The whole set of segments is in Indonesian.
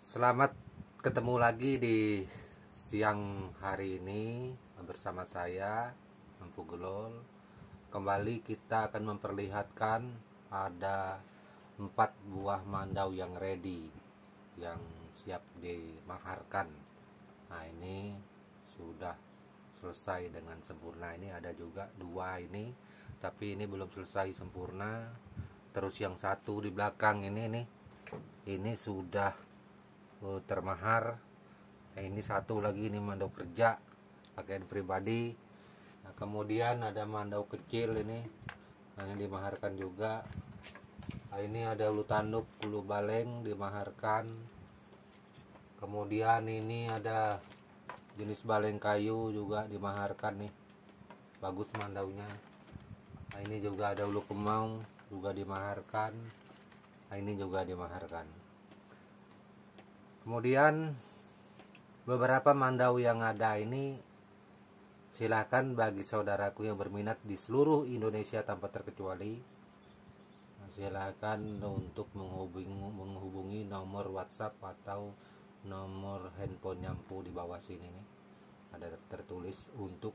Selamat ketemu lagi di siang hari ini bersama saya Empu Gelol. Kembali kita akan memperlihatkan ada 4 buah mandau yang ready, yang siap dimaharkan. Nah, ini sudah selesai dengan sempurna. Ini ada juga 2 ini, tapi ini belum selesai sempurna. Terus yang satu di belakang ini sudah termahar. Ini satu lagi, ini mandau kerja pakaian pribadi. Nah, kemudian ada mandau kecil ini yang dimaharkan juga. Nah, ini ada ulu tanduk, ulu baleng dimaharkan. Kemudian ini ada jenis baleng kayu juga dimaharkan nih, bagus mandaunya. Nah, ini juga ada ulu kemau juga dimaharkan. Nah, ini juga dimaharkan. Kemudian beberapa mandau yang ada ini, silakan bagi saudaraku yang berminat di seluruh Indonesia tanpa terkecuali, silakan untuk menghubungi nomor WhatsApp atau nomor handphone Empu di bawah sini nih. Ada tertulis untuk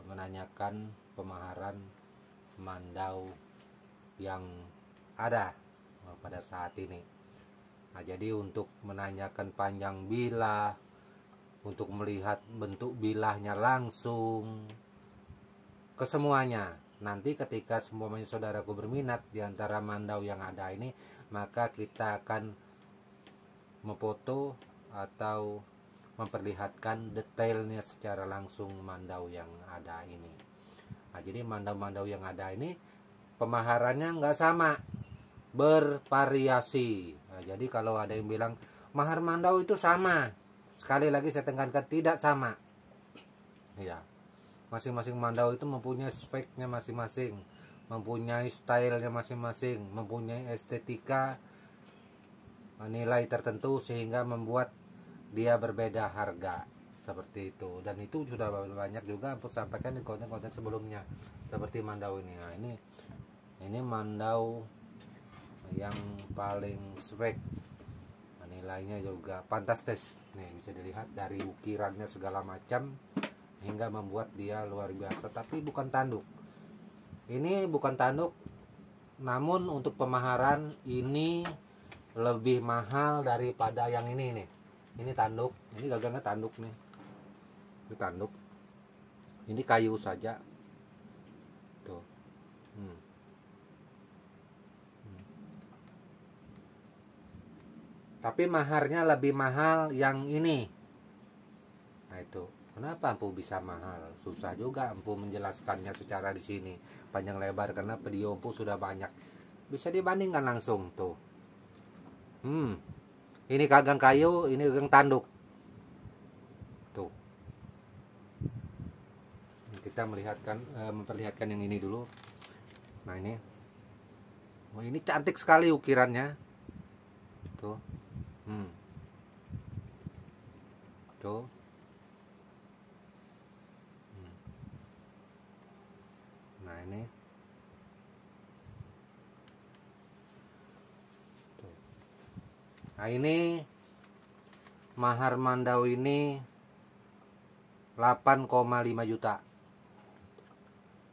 menanyakan pemaharan mandau yang ada pada saat ini. Nah, jadi untuk menanyakan panjang bilah, untuk melihat bentuk bilahnya langsung, kesemuanya, nanti ketika semuanya saudaraku berminat di antara mandau yang ada ini, maka kita akan memfoto atau memperlihatkan detailnya secara langsung mandau yang ada ini. Nah, jadi mandau-mandau yang ada ini pemaharannya nggak sama, bervariasi. Nah, jadi kalau ada yang bilang mahar mandau itu sama, sekali lagi saya tekankan, tidak sama. Ya, masing-masing mandau itu mempunyai speknya masing-masing, mempunyai stylenya masing-masing, mempunyai estetika, nilai tertentu sehingga membuat dia berbeda harga seperti itu. Dan itu sudah banyak juga aku sampaikan di konten-konten sebelumnya seperti mandau ini. Nah, ini mandau yang paling spek, nilainya juga fantastis nih, bisa dilihat dari ukirannya segala macam hingga membuat dia luar biasa. Tapi bukan tanduk, ini bukan tanduk, namun untuk pemaharan ini lebih mahal daripada yang ini nih. Ini tanduk, ini gagangnya tanduk nih, ini tanduk, ini kayu saja tuh. Tapi maharnya lebih mahal yang ini. Nah, itu kenapa Empu bisa mahal? Susah juga Empu menjelaskannya secara di sini panjang lebar karena video Empu sudah banyak. Bisa dibandingkan langsung tuh. Ini gagang kayu, ini gagang tanduk. Tuh. Kita memperlihatkan yang ini dulu. Nah, ini. Oh, ini cantik sekali ukirannya. Tuh. Tuh. Nah, ini. Tuh. Nah, ini mahar mandau ini 8,5 juta.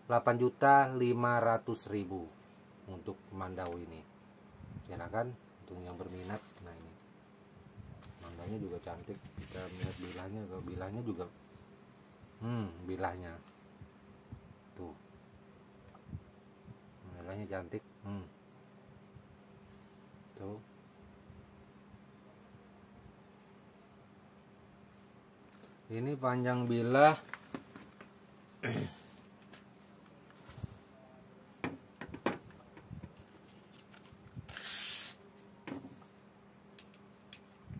8.500.000 untuk mandau ini. Silakan untuk yang berminat. Nah, ini mandaunya juga cantik. Kita lihat bilahnya, bilahnya juga bilahnya tuh, bilahnya cantik. Tuh, ini panjang bilah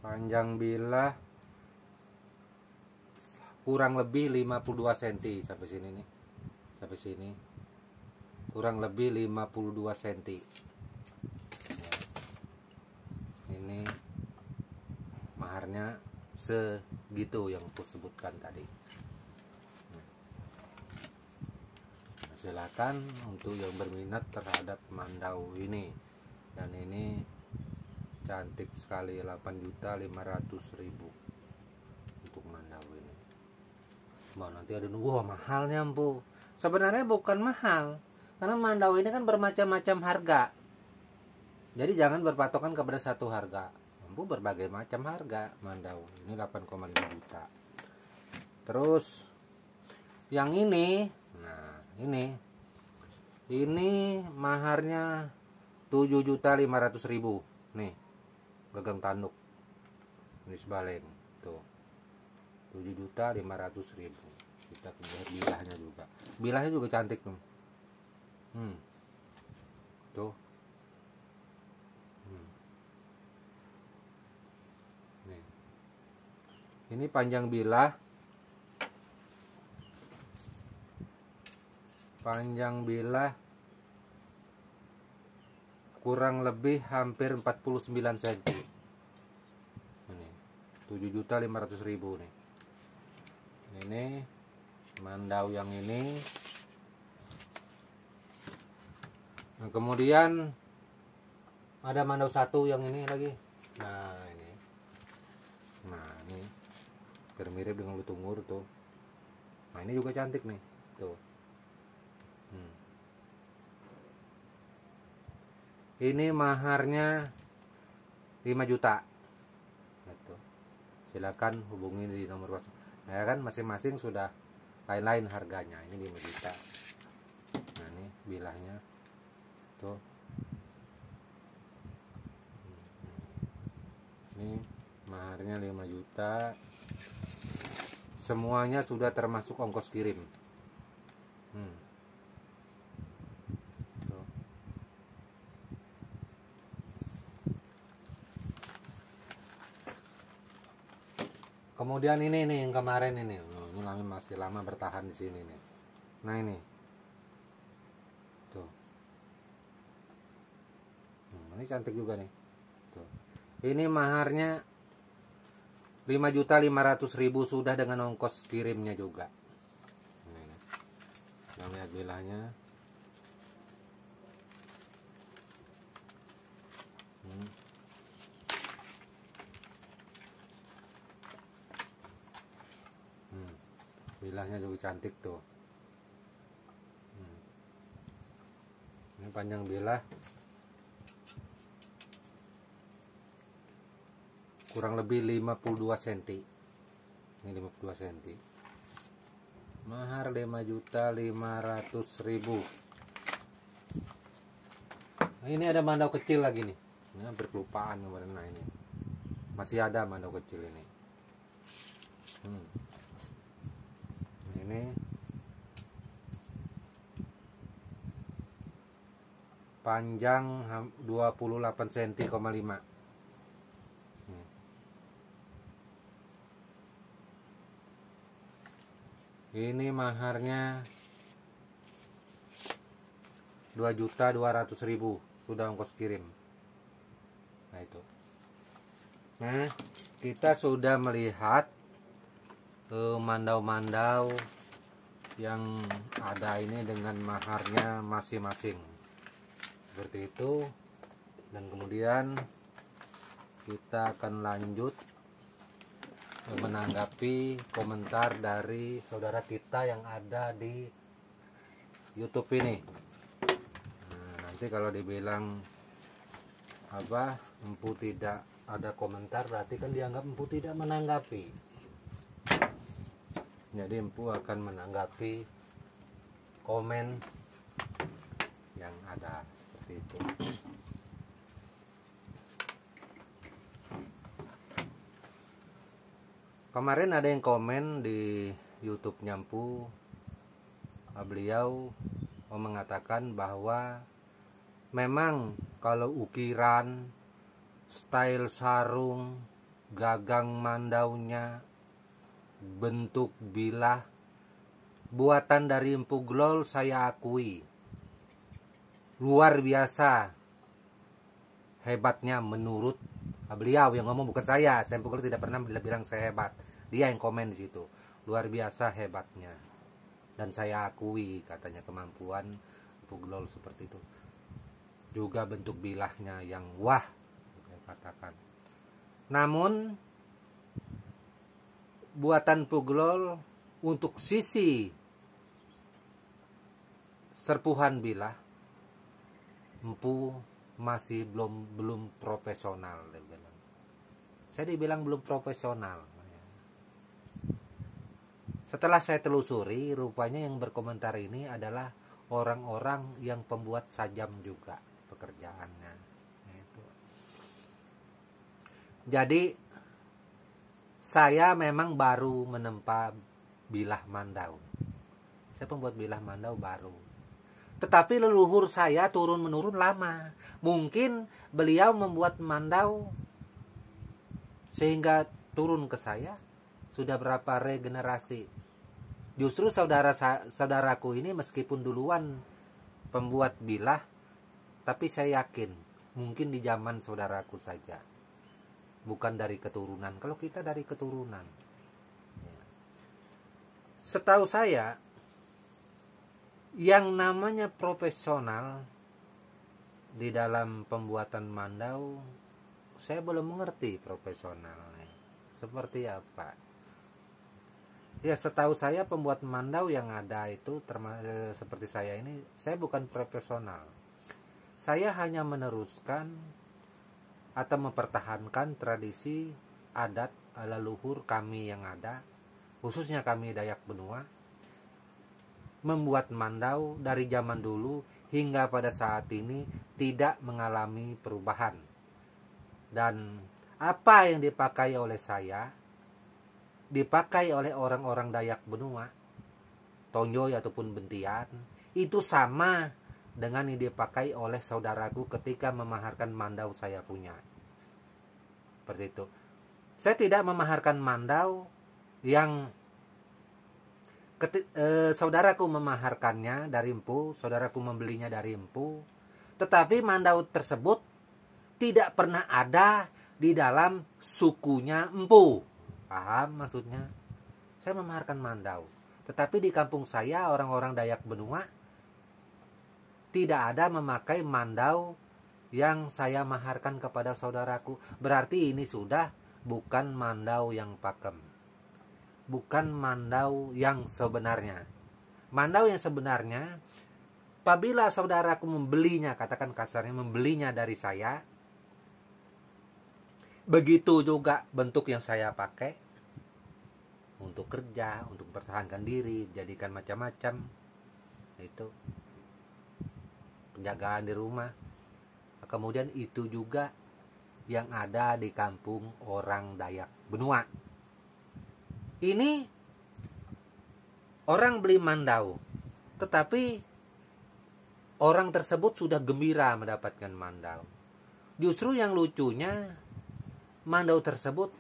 panjang bilah kurang lebih 52 cm sampai sini nih. Sampai sini kurang lebih 52 cm. Ya. Ini maharnya segitu yang aku sebutkan tadi. Nah, silakan untuk yang berminat terhadap mandau ini. Dan ini cantik sekali, 8.500.000 untuk mandau ini. Mau nanti ada nunggu mahalnya empu. Sebenarnya bukan mahal, karena mandau ini kan bermacam-macam harga. Jadi jangan berpatokan kepada satu harga. Empu berbagai macam harga mandau. Ini 8,5 juta. Terus yang ini, nah ini maharnya 7.500.000. Nih, gagang tanduk. Ini sebaleng tuh. 7.500.000. Kita lihat bilahnya juga. Bilahnya juga cantik tuh. Tuh. Nih. Ini panjang bilah. Panjang bilah kurang lebih hampir 49 cm. Ini 7.500.000 nih. Ini mandau yang ini. Nah, kemudian ada mandau satu yang ini lagi. Nah, ini. Nah, ini mirip dengan lutungur tuh. Nah, ini juga cantik nih. Tuh. Ini maharnya 5 juta. Gitu. Silakan hubungi di nomor WhatsApp. Nah, kan masing-masing sudah lain-lain harganya. Ini 5 juta. Nah, ini bilahnya. Tuh. Ini maharnya 5 juta. Semuanya sudah termasuk ongkos kirim. Kemudian ini nih yang kemarin ini. Ini masih lama bertahan di sini nih. Nah, ini. Tuh. Ini cantik juga nih. Tuh. Ini maharnya 5.500.000 sudah dengan ongkos kirimnya juga. Nih. Kita lihat bilahnya. Bilahnya juga cantik tuh. Ini panjang bilah kurang lebih 52 cm. Ini 52 cm. Mahar 5.500.000. Nah, ini ada mandau kecil lagi nih. Ini hampir kelupaan kemarin. Nah, ini masih ada mandau kecil ini. Ini panjang 28 cm,5. Ini maharnya 2.200.000 sudah ongkos kirim. Nah, itu. Nah, kita sudah melihat mandau-mandau yang ada ini dengan maharnya masing-masing seperti itu. Dan kemudian kita akan lanjut menanggapi komentar dari saudara kita yang ada di YouTube ini. Nah, nanti kalau dibilang apa, empu tidak ada komentar, berarti kan dianggap empu tidak menanggapi. Jadi empu akan menanggapi komen yang ada seperti itu. Kemarin ada yang komen di YouTube-nya empu, beliau mengatakan bahwa memang kalau ukiran, style sarung, gagang mandaunya, bentuk bilah buatan dari Empu Glol, saya akui luar biasa hebatnya menurut beliau. Yang ngomong bukan saya Empu Glol tidak pernah bilang saya hebat, dia yang komen di situ. Luar biasa hebatnya dan saya akui, katanya, kemampuan Empu Glol seperti itu. Juga bentuk bilahnya yang wah, katakan. Namun buatan Puglol untuk sisi serpuhan bilah empu masih belum profesional. Saya dibilang belum profesional. Setelah saya telusuri, rupanya yang berkomentar ini adalah orang-orang yang pembuat sajam juga pekerjaannya. Jadi saya memang baru menempa bilah mandau. Saya pembuat bilah mandau baru. Tetapi leluhur saya turun menurun lama. Mungkin beliau membuat mandau sehingga turun ke saya sudah berapa regenerasi. Justru saudaraku ini meskipun duluan pembuat bilah, tapi saya yakin mungkin di zaman saudaraku saja, bukan dari keturunan. Kalau kita dari keturunan, setahu saya yang namanya profesional di dalam pembuatan mandau, saya belum mengerti profesionalnya seperti apa. Ya, setahu saya pembuat mandau yang ada itu seperti saya ini, saya bukan profesional. Saya hanya meneruskan atau mempertahankan tradisi adat leluhur kami yang ada, khususnya kami Dayak Benua, membuat mandau dari zaman dulu hingga pada saat ini tidak mengalami perubahan. Dan apa yang dipakai oleh saya, dipakai oleh orang-orang Dayak Benua, Tonjoy ataupun Bentian, itu sama dengan yang dipakai oleh saudaraku ketika memaharkan mandau saya punya. Seperti itu. Saya tidak memaharkan mandau yang saudaraku memaharkannya dari empu, saudaraku membelinya dari empu, tetapi mandau tersebut tidak pernah ada di dalam sukunya empu. Paham maksudnya? Saya memaharkan mandau, tetapi di kampung saya orang-orang Dayak Benua tidak ada memakai mandau yang saya maharkan kepada saudaraku. Berarti ini sudah bukan mandau yang pakem, bukan mandau yang sebenarnya. Mandau yang sebenarnya, apabila saudaraku membelinya, katakan kasarnya membelinya dari saya, begitu juga bentuk yang saya pakai untuk kerja, untuk mempertahankan diri, jadikan macam-macam, itu penjagaan di rumah. Kemudian itu juga yang ada di kampung orang Dayak Benua. Ini orang beli mandau, tetapi orang tersebut sudah gembira mendapatkan mandau. Justru yang lucunya, mandau tersebut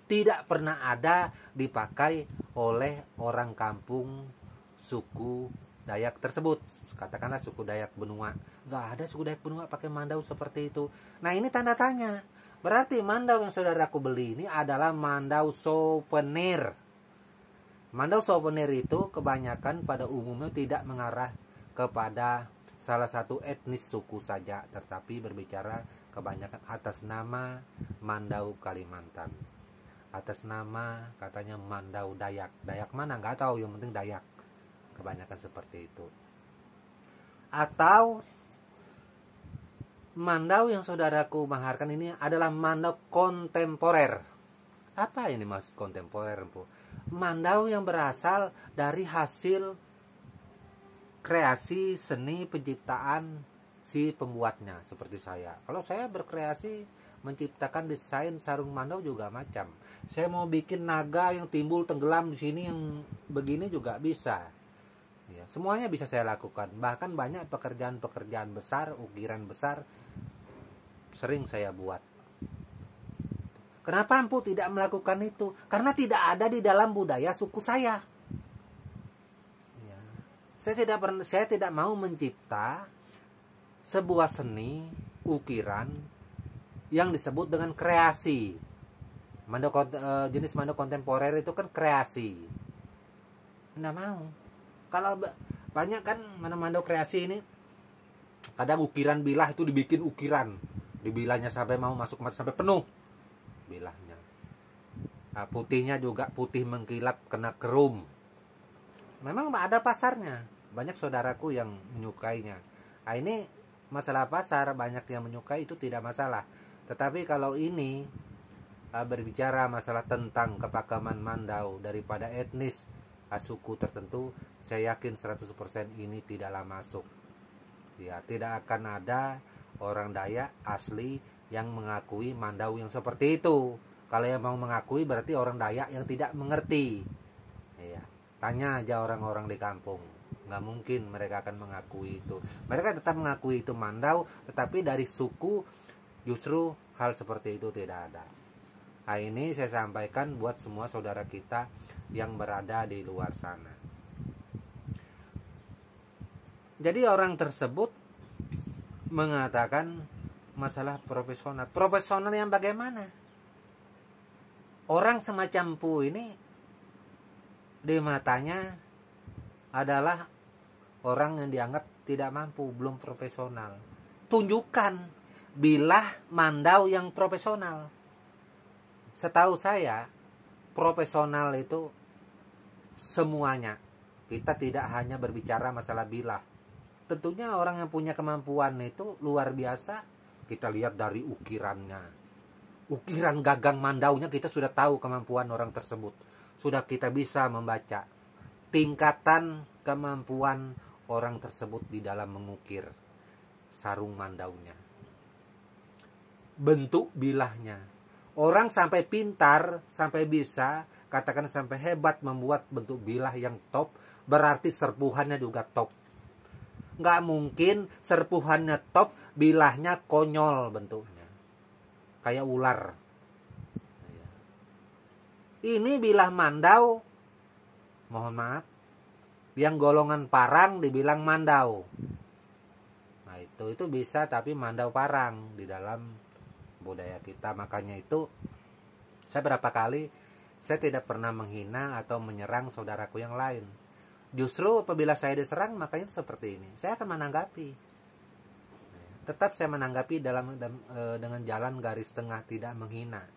tidak pernah ada dipakai oleh orang kampung suku Dayak tersebut. Katakanlah suku Dayak Benua. Gak ada suku Dayak Benua pakai mandau seperti itu. Nah, ini tanda tanya. Berarti mandau yang saudaraku beli ini adalah mandau souvenir. Mandau souvenir itu kebanyakan pada umumnya tidak mengarah kepada salah satu etnis suku saja, tetapi berbicara kebanyakan atas nama mandau Kalimantan, atas nama katanya mandau Dayak. Dayak mana nggak tahu, yang penting Dayak. Kebanyakan seperti itu. Atau mandau yang saudaraku maharkan ini adalah mandau kontemporer. Apa ini maksud kontemporer, Bu? Mandau yang berasal dari hasil kreasi seni penciptaan si pembuatnya, seperti saya. Kalau saya berkreasi menciptakan desain sarung mandau juga macam. Saya mau bikin naga yang timbul tenggelam di sini yang begini juga bisa. Ya, semuanya bisa saya lakukan. Bahkan banyak pekerjaan-pekerjaan besar, ukiran besar sering saya buat. Kenapa Empu tidak melakukan itu? Karena tidak ada di dalam budaya suku saya. Ya. Saya tidak mau mencipta sebuah seni ukiran yang disebut dengan kreasi. Jenis mandau kontemporer itu kan kreasi. Tidak mau. Kalau banyak kan mandau kreasi ini, kadang ukiran bilah itu dibikin ukiran, dibilahnya sampai mau masuk sampai penuh. bilahnya. Nah, putihnya juga putih mengkilap kena kerum. Memang ada pasarnya, banyak saudaraku yang menyukainya. Nah, ini masalah pasar, banyak yang menyukai itu tidak masalah. Tetapi kalau ini berbicara masalah tentang kepakaman Mandau daripada etnis suku tertentu, saya yakin 100% ini tidaklah masuk. Ya, tidak akan ada orang Dayak asli yang mengakui Mandau yang seperti itu. Kalau yang mau mengakui berarti orang Dayak yang tidak mengerti. Ya, tanya aja orang-orang di kampung. Nggak mungkin mereka akan mengakui itu. Mereka tetap mengakui itu Mandau, tetapi dari suku justru hal seperti itu tidak ada. Nah, ini saya sampaikan buat semua saudara kita yang berada di luar sana. Jadi orang tersebut mengatakan masalah profesional. Profesional yang bagaimana? Orang semacam Pu ini di matanya adalah orang yang dianggap tidak mampu, belum profesional. Tunjukkan bilah Mandau yang profesional. Setahu saya, profesional itu semuanya. Kita tidak hanya berbicara masalah bilah. Tentunya orang yang punya kemampuan itu luar biasa. Kita lihat dari ukirannya. Ukiran gagang Mandaunya kita sudah tahu kemampuan orang tersebut. Sudah kita bisa membaca tingkatan kemampuan orang tersebut di dalam mengukir sarung Mandaunya. Bentuk bilahnya. Orang sampai pintar, sampai bisa, katakan sampai hebat membuat bentuk bilah yang top, berarti serpuhannya juga top. Nggak mungkin serpuhannya top, bilahnya konyol bentuknya. Kayak ular. Ini bilah Mandau, mohon maaf, yang golongan parang dibilang Mandau. Nah itu bisa, tapi Mandau parang di dalam budaya kita. Makanya itu saya berapa kali saya tidak pernah menghina atau menyerang saudaraku yang lain. Justru apabila saya diserang, makanya seperti ini saya akan menanggapi. Tetap saya menanggapi dengan jalan garis tengah, tidak menghina.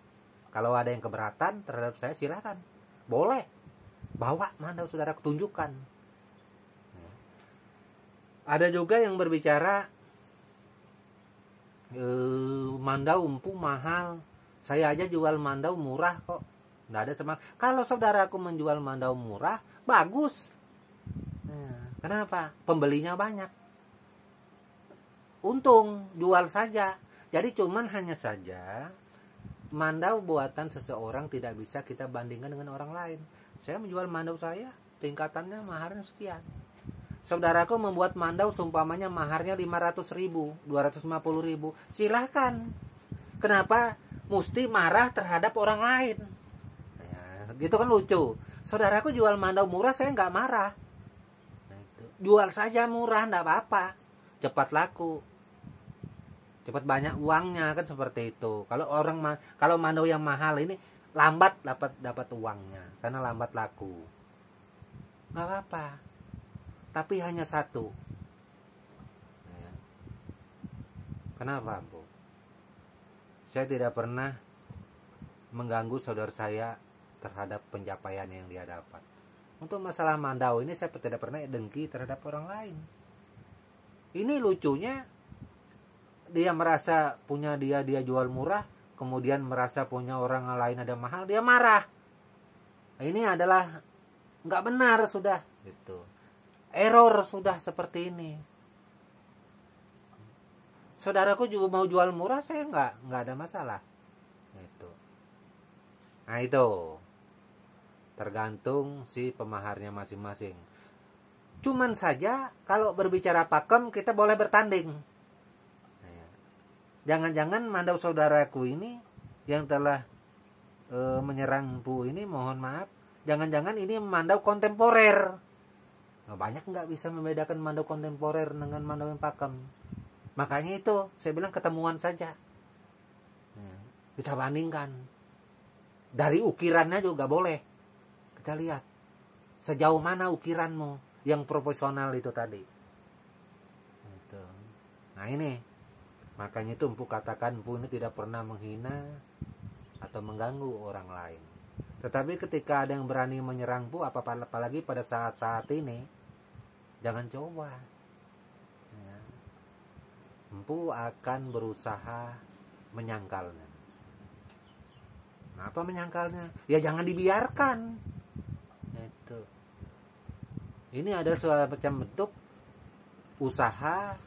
Kalau ada yang keberatan terhadap saya, silakan, boleh bawa Mandau saudara, tunjukkan. Ada juga yang berbicara Mandau empu mahal, saya aja jual Mandau murah kok, nggak ada sama. Kalau saudaraku menjual Mandau murah, bagus. Kenapa? Pembelinya banyak, untung, jual saja. Jadi cuman hanya saja Mandau buatan seseorang tidak bisa kita bandingkan dengan orang lain. Saya menjual Mandau saya, tingkatannya maharnya sekian. Saudaraku membuat Mandau seumpamanya maharnya 500.000, 250.000, silahkan. Kenapa mesti marah terhadap orang lain? Ya, gitu kan lucu. Saudaraku jual Mandau murah, saya nggak marah. Nah, itu. Jual saja murah, nggak apa-apa. Cepat laku, cepat banyak uangnya, kan seperti itu. Kalau Mandau yang mahal ini lambat dapat uangnya karena lambat laku, nggak apa-apa. Tapi hanya satu. Kenapa, Bu? Saya tidak pernah mengganggu saudara saya terhadap pencapaian yang dia dapat. Untuk masalah Mandau ini saya tidak pernah dengki terhadap orang lain. Ini lucunya, dia merasa punya dia jual murah, kemudian merasa punya orang lain ada mahal, dia marah. Ini adalah nggak benar sudah, gitu. Error sudah seperti ini. Saudaraku juga mau jual murah, saya nggak ada masalah. Itu. Nah itu tergantung si pemaharnya masing-masing. Cuman saja kalau berbicara pakem kita boleh bertanding. Jangan-jangan Mandau saudaraku ini yang telah menyerang Pu ini, mohon maaf, jangan-jangan ini Mandau kontemporer. Nah, banyak nggak bisa membedakan Mandau kontemporer dengan Mandau yang pakem. Makanya itu saya bilang ketemuan saja. Kita bandingkan. Dari ukirannya juga boleh. Kita lihat sejauh mana ukiranmu yang profesional itu tadi. Gitu. Nah ini, makanya itu Empu katakan Empu ini tidak pernah menghina, atau mengganggu orang lain. Tetapi ketika ada yang berani menyerang Empu, apalagi pada saat-saat ini, jangan coba. Ya. Empu akan berusaha menyangkalnya. Nah, apa menyangkalnya? Ya jangan dibiarkan. Itu. Ini ada suatu macam bentuk usaha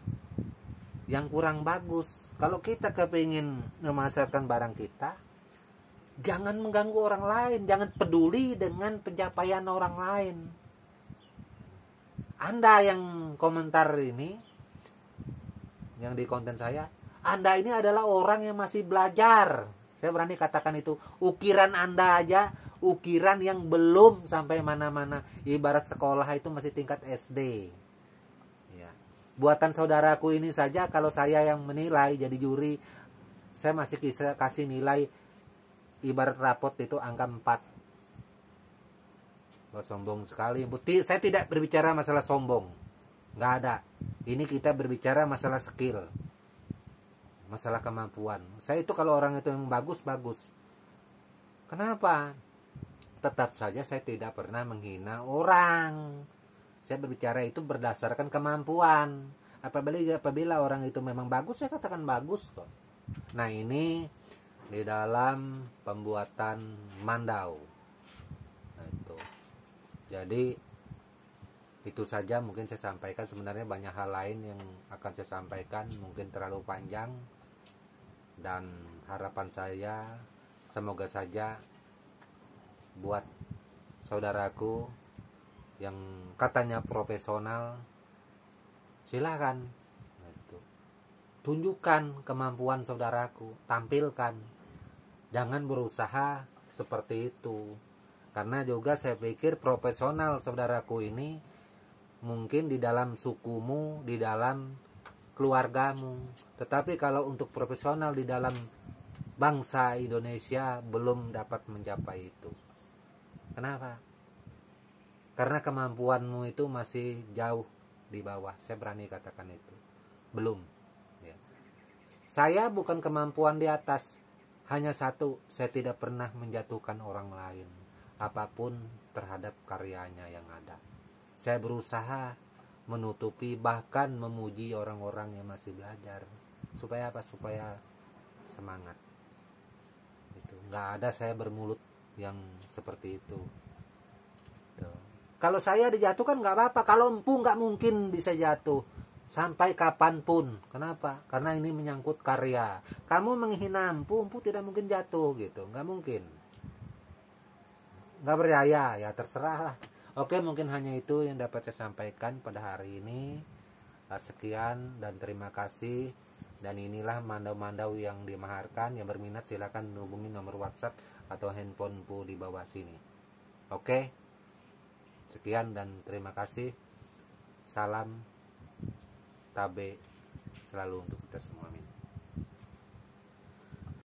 yang kurang bagus. Kalau kita kepingin memasarkan barang kita, jangan mengganggu orang lain, jangan peduli dengan pencapaian orang lain. Anda yang komentar ini, yang di konten saya, Anda ini adalah orang yang masih belajar. Saya berani katakan itu. Ukiran Anda aja, ukiran yang belum sampai mana-mana. Ibarat sekolah itu masih tingkat SD. Ya. Buatan saudaraku ini saja, kalau saya yang menilai jadi juri, saya masih kasih nilai ibarat rapot itu angka 4. Oh, sombong sekali. Saya tidak berbicara masalah sombong. Nggak ada. Ini kita berbicara masalah skill. Masalah kemampuan. Saya itu kalau orang itu yang bagus. Kenapa? Tetap saja saya tidak pernah menghina orang. Saya berbicara itu berdasarkan kemampuan. Apabila orang itu memang bagus, saya katakan bagus kok. Nah, ini di dalam pembuatan mandau. Nah, itu. Jadi itu saja mungkin saya sampaikan. Sebenarnya banyak hal lain yang akan saya sampaikan, mungkin terlalu panjang. Dan harapan saya semoga saja buat saudaraku yang katanya profesional, silakan itu. Tunjukkan kemampuan saudaraku, tampilkan. Jangan berusaha seperti itu. Karena juga saya pikir profesional saudaraku ini mungkin di dalam sukumu, di dalam keluargamu. Tetapi kalau untuk profesional di dalam bangsa Indonesia belum dapat mencapai itu. Kenapa? Karena kemampuanmu itu masih jauh di bawah. Saya berani katakan itu. Belum. Ya. Saya bukan kemampuan di atas. Hanya satu, saya tidak pernah menjatuhkan orang lain apapun terhadap karyanya yang ada. Saya berusaha menutupi, bahkan memuji orang-orang yang masih belajar. Supaya apa? Supaya semangat. Itu. Nggak ada saya bermulut yang seperti itu. Tuh. Kalau saya dijatuhkan nggak apa-apa. Kalau Empu nggak mungkin bisa jatuh sampai kapanpun. Kenapa? Karena ini menyangkut karya. Kamu menghina Empu tidak mungkin jatuh gitu. Nggak mungkin. Nggak berdaya, ya terserah lah. Oke, mungkin hanya itu yang dapat saya sampaikan pada hari ini. Sekian dan terima kasih. Dan inilah mandau-mandau yang dimaharkan. Yang berminat silakan hubungi nomor WhatsApp atau handphone Empu di bawah sini. Oke. Sekian dan terima kasih. Salam tabe selalu untuk kita semua. Amin.